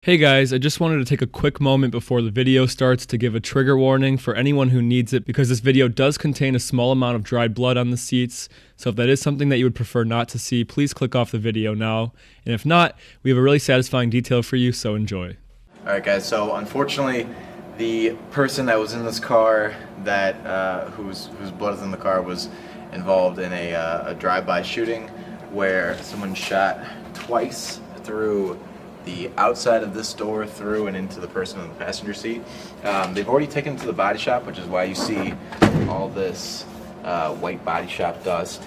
Hey guys, I just wanted to take a quick moment before the video starts to give a trigger warning for anyone who needs it because this video does contain a small amount of dried blood on the seats, so if that is something that you would prefer not to see, please click off the video now, and if not, we have a really satisfying detail for you, so enjoy. Alright guys, so unfortunately the person that was in this car that whose blood is in the car was involved in a drive-by shooting where someone shot twice through the outside of this door through and into the person in the passenger seat. They've already taken it to the body shop, which is why you see all this white body shop dust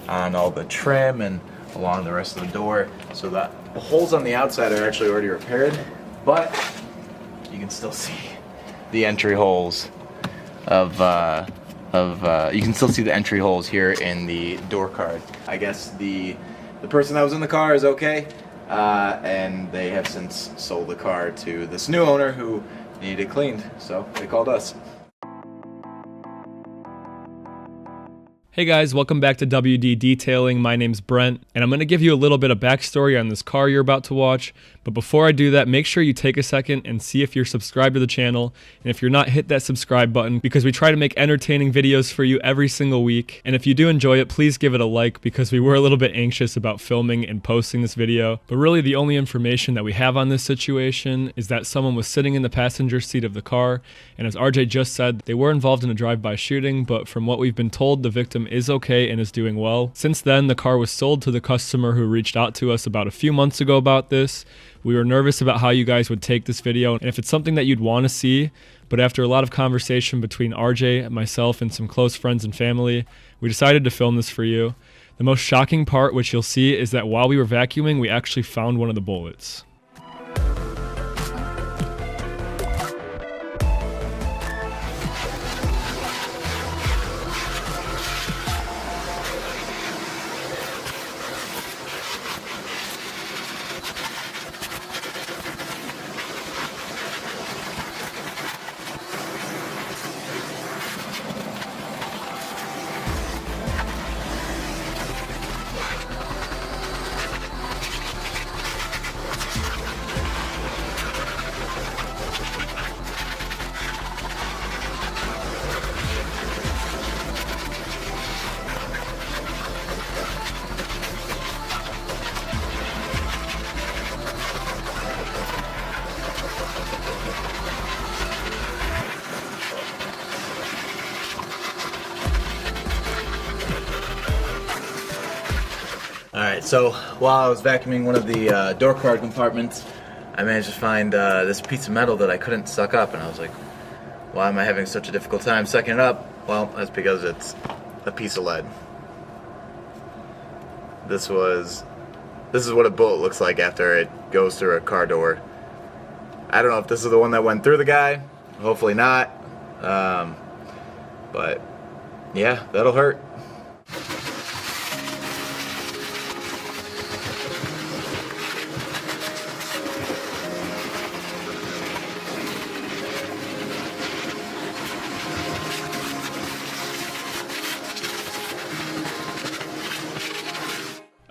on all the trim and along the rest of the door. So the holes on the outside are actually already repaired, but you can still see the entry holes you can still see the entry holes here in the door card. I guess the person that was in the car is okay. And they have since sold the car to this new owner who needed it cleaned, so they called us. Hey guys, welcome back to WD Detailing. My name's Brent, and I'm going to give you a little bit of backstory on this car you're about to watch. But before I do that, make sure you take a second and see if you're subscribed to the channel. And if you're not, hit that subscribe button because we try to make entertaining videos for you every single week. And if you do enjoy it, please give it a like because we were a little bit anxious about filming and posting this video. But really the only information that we have on this situation is that someone was sitting in the passenger seat of the car. And as RJ just said, they were involved in a drive-by shooting, but from what we've been told, the victim is okay and is doing well. Since then, the car was sold to the customer who reached out to us about a few months ago about this. We were nervous about how you guys would take this video and if it's something that you'd want to see, but after a lot of conversation between RJ, myself, and some close friends and family, we decided to film this for you. The most shocking part, which you'll see, is that while we were vacuuming, we actually found one of the bullets. Alright, so while I was vacuuming one of the door card compartments, I managed to find this piece of metal that I couldn't suck up, and I was like, why am I having such a difficult time sucking it up? Well, that's because it's a piece of lead. This is what a bullet looks like after it goes through a car door. I don't know if this is the one that went through the guy, hopefully not, but yeah, that'll hurt.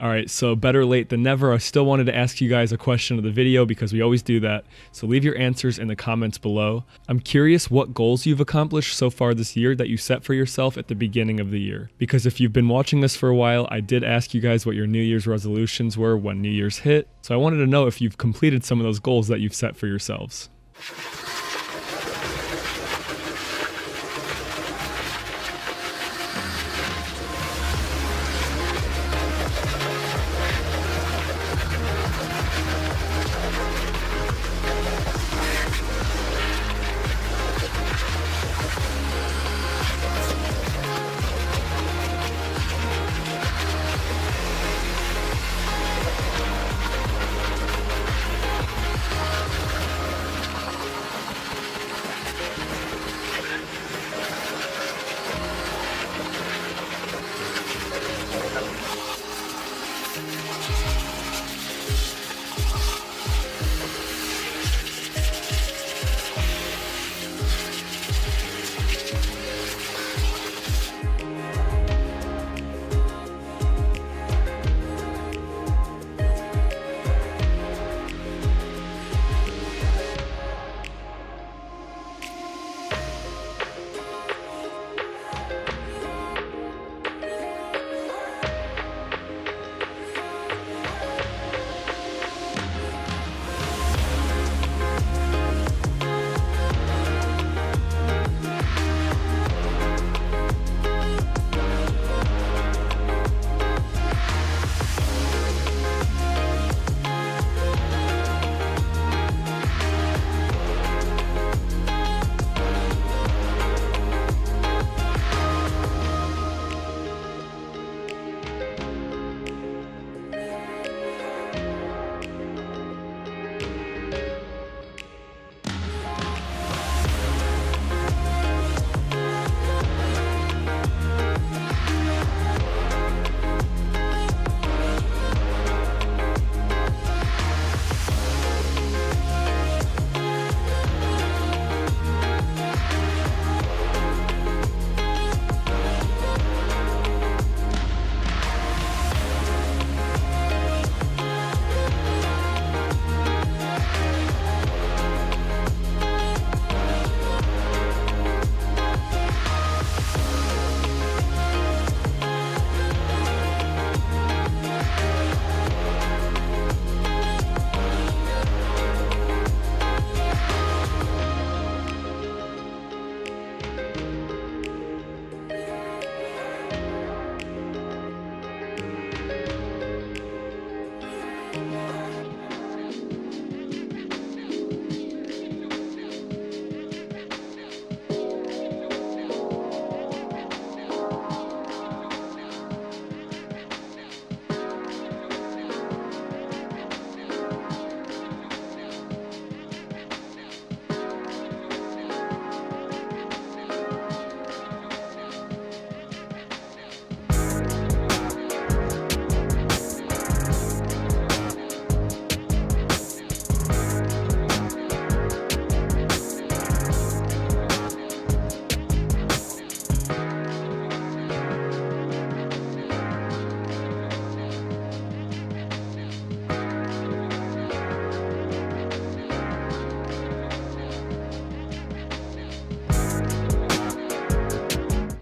Alright, so better late than never. I still wanted to ask you guys a question of the video because we always do that, so leave your answers in the comments below. I'm curious what goals you've accomplished so far this year that you set for yourself at the beginning of the year. Because if you've been watching this for a while, I did ask you guys what your New Year's resolutions were when New Year's hit, so I wanted to know if you've completed some of those goals that you've set for yourselves.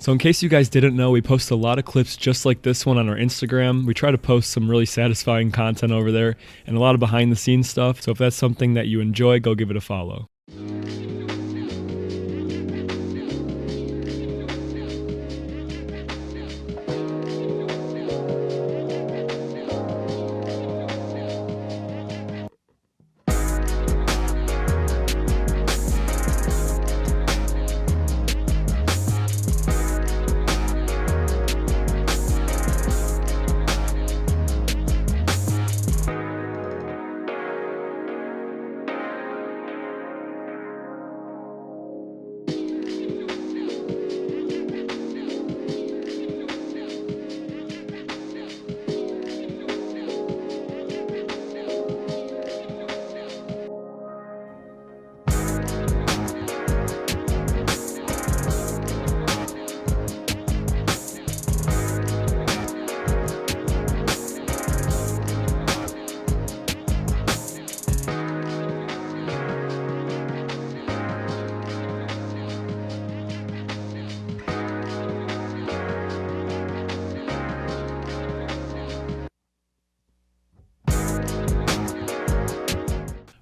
So in case you guys didn't know, we post a lot of clips just like this one on our Instagram. We try to post some really satisfying content over there and a lot of behind the scenes stuff. So if that's something that you enjoy, go give it a follow.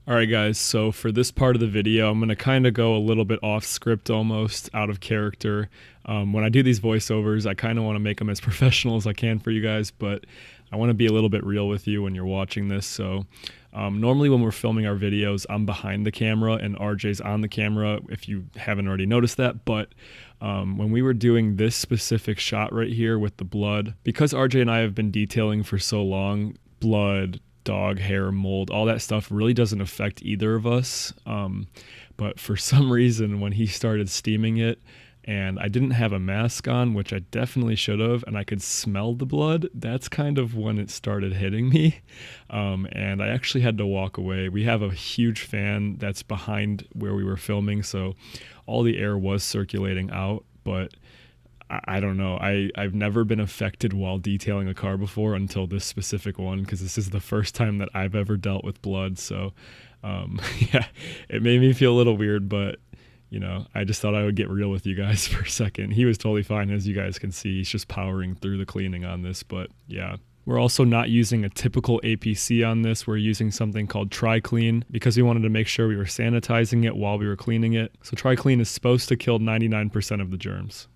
Alright guys, so for this part of the video, I'm going to kind of go a little bit off script almost, out of character. When I do these voiceovers, I kind of want to make them as professional as I can for you guys, but I want to be a little bit real with you when you're watching this. So normally when we're filming our videos, I'm behind the camera and RJ's on the camera, if you haven't already noticed that. But when we were doing this specific shot right here with the blood, because RJ and I have been detailing for so long, blood, dog hair, mold, all that stuff really doesn't affect either of us. But for some reason, when he started steaming it and I didn't have a mask on, which I definitely should have, and I could smell the blood, that's kind of when it started hitting me. And I actually had to walk away. We have a huge fan that's behind where we were filming, so all the air was circulating out, but I don't know. I've never been affected while detailing a car before until this specific one, because this is the first time that I've ever dealt with blood. So, yeah, it made me feel a little weird, but, you know, I just thought I would get real with you guys for a second. He was totally fine, as you guys can see. He's just powering through the cleaning on this, but yeah. We're also not using a typical APC on this. We're using something called TriClean because we wanted to make sure we were sanitizing it while we were cleaning it. So TriClean is supposed to kill 99% of the germs.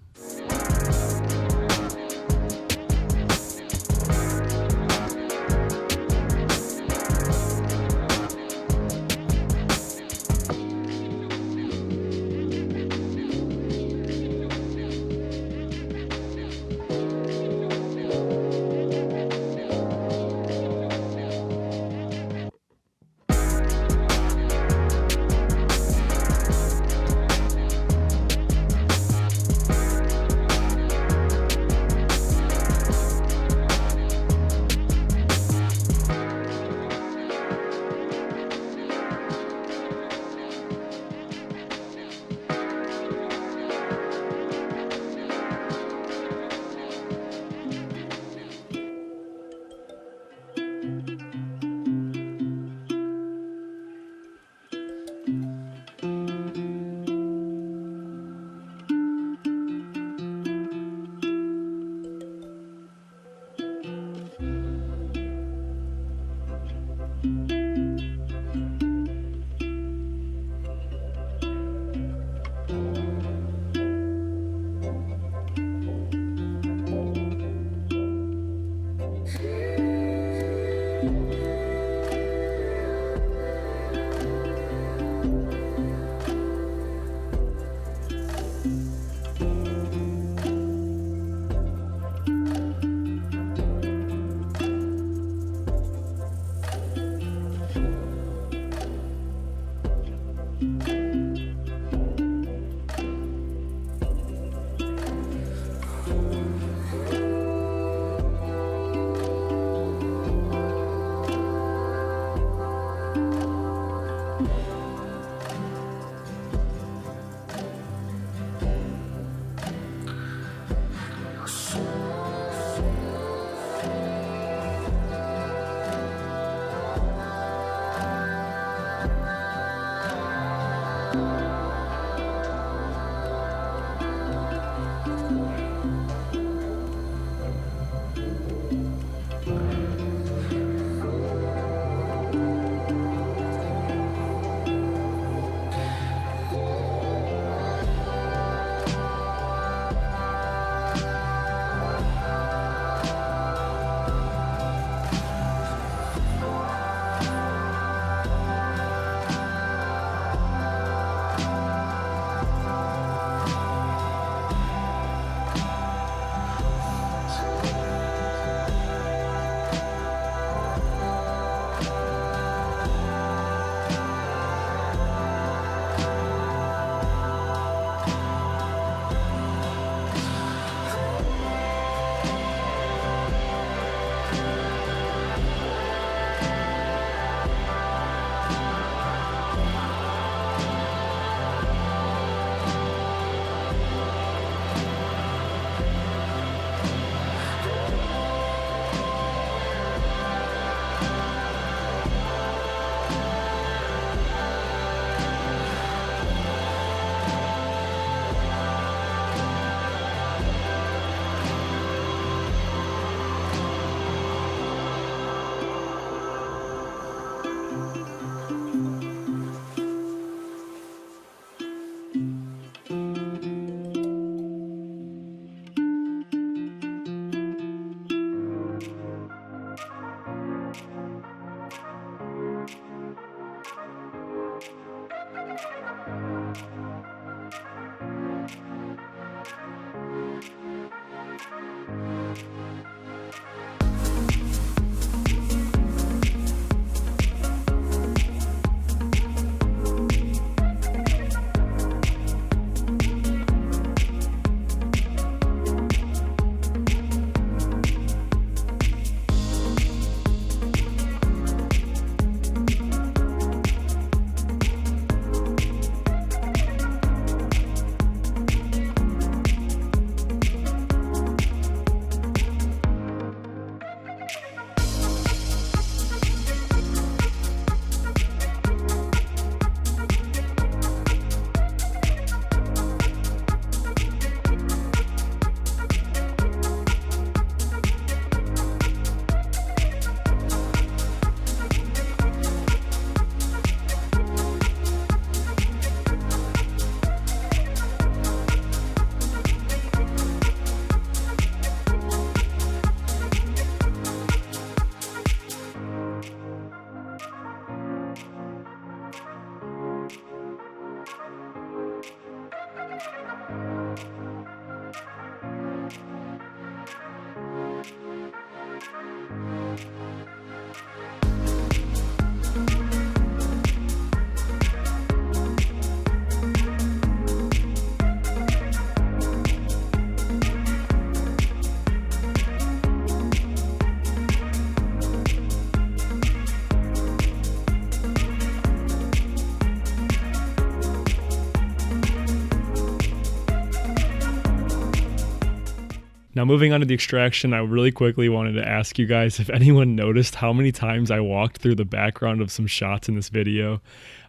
Now, moving on to the extraction, I really quickly wanted to ask you guys if anyone noticed how many times I walked through the background of some shots in this video.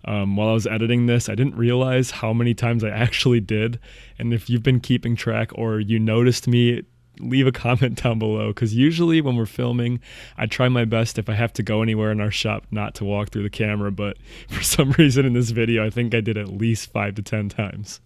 While I was editing this, I didn't realize how many times I actually did. And if you've been keeping track or you noticed me, leave a comment down below, because usually when we're filming, I try my best if I have to go anywhere in our shop not to walk through the camera, but for some reason in this video, I think I did at least 5 to 10 times.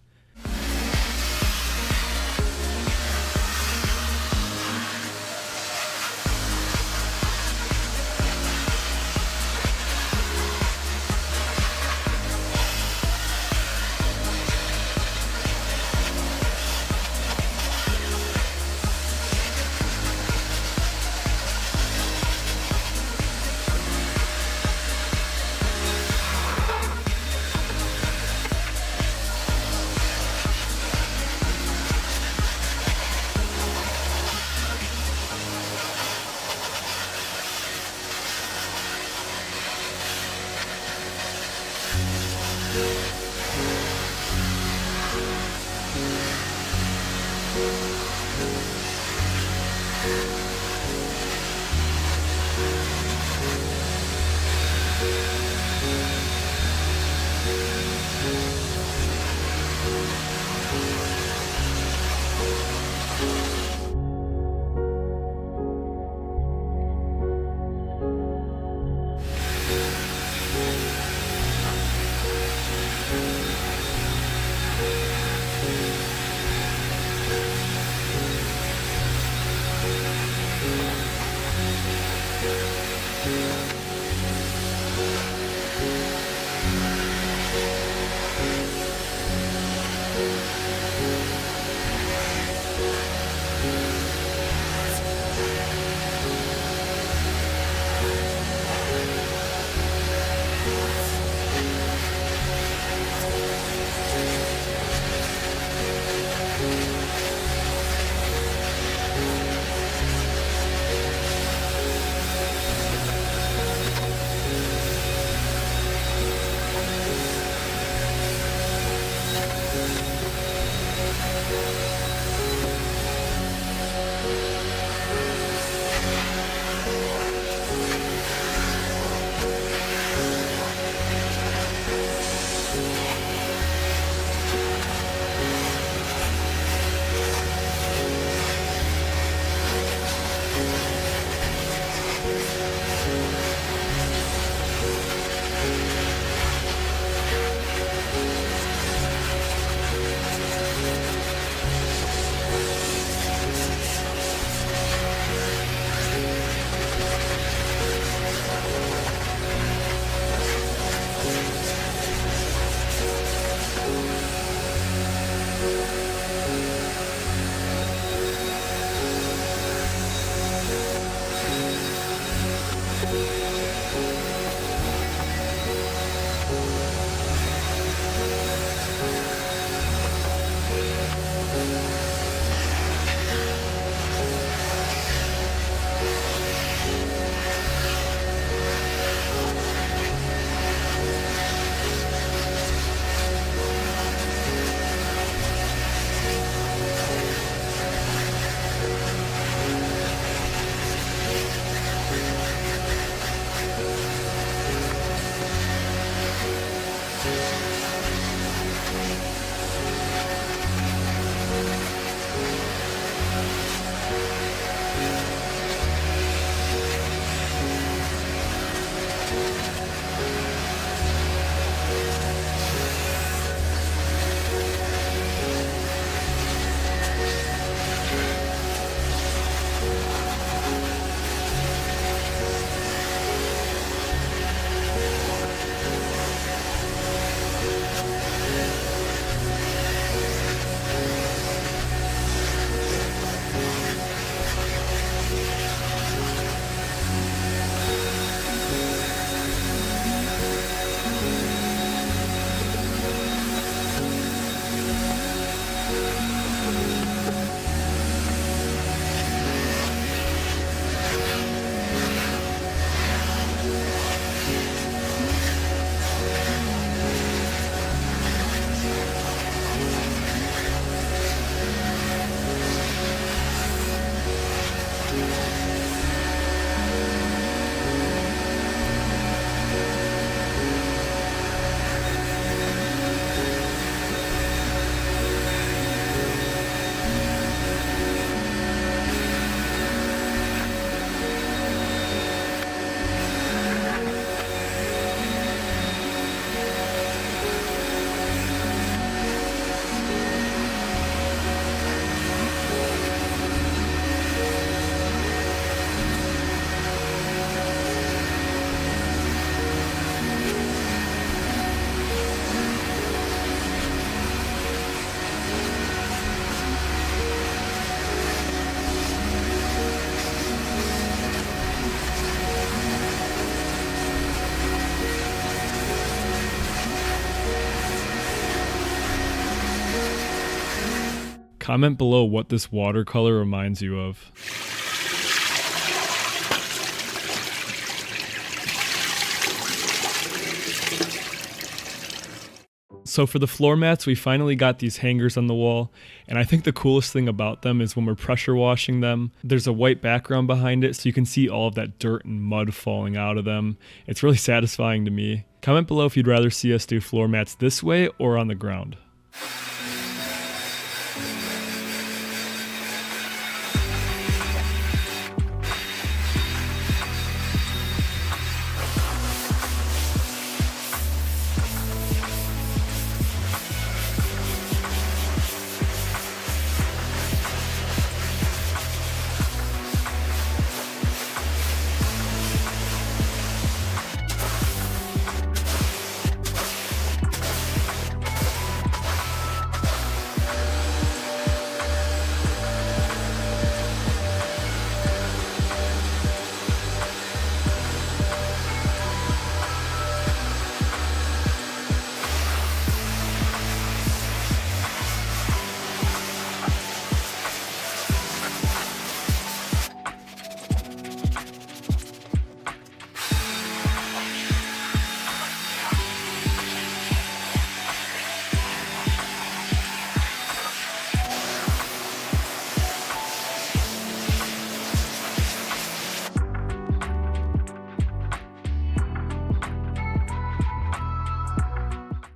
Comment below what this watercolor reminds you of. So for the floor mats, we finally got these hangers on the wall, and I think the coolest thing about them is when we're pressure washing them, there's a white background behind it so you can see all of that dirt and mud falling out of them. It's really satisfying to me. Comment below if you'd rather see us do floor mats this way or on the ground.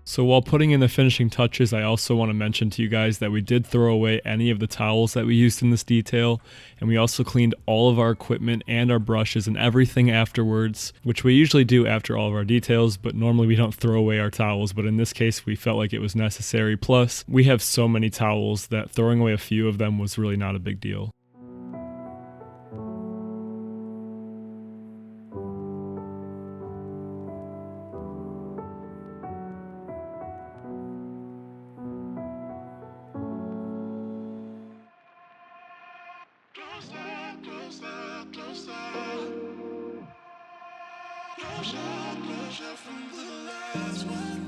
So while putting in the finishing touches, I also want to mention to you guys that we did throw away any of the towels that we used in this detail, and we also cleaned all of our equipment and our brushes and everything afterwards, which we usually do after all of our details, but normally we don't throw away our towels, but in this case we felt like it was necessary. Plus, we have so many towels that throwing away a few of them was really not a big deal. Closer from the last one.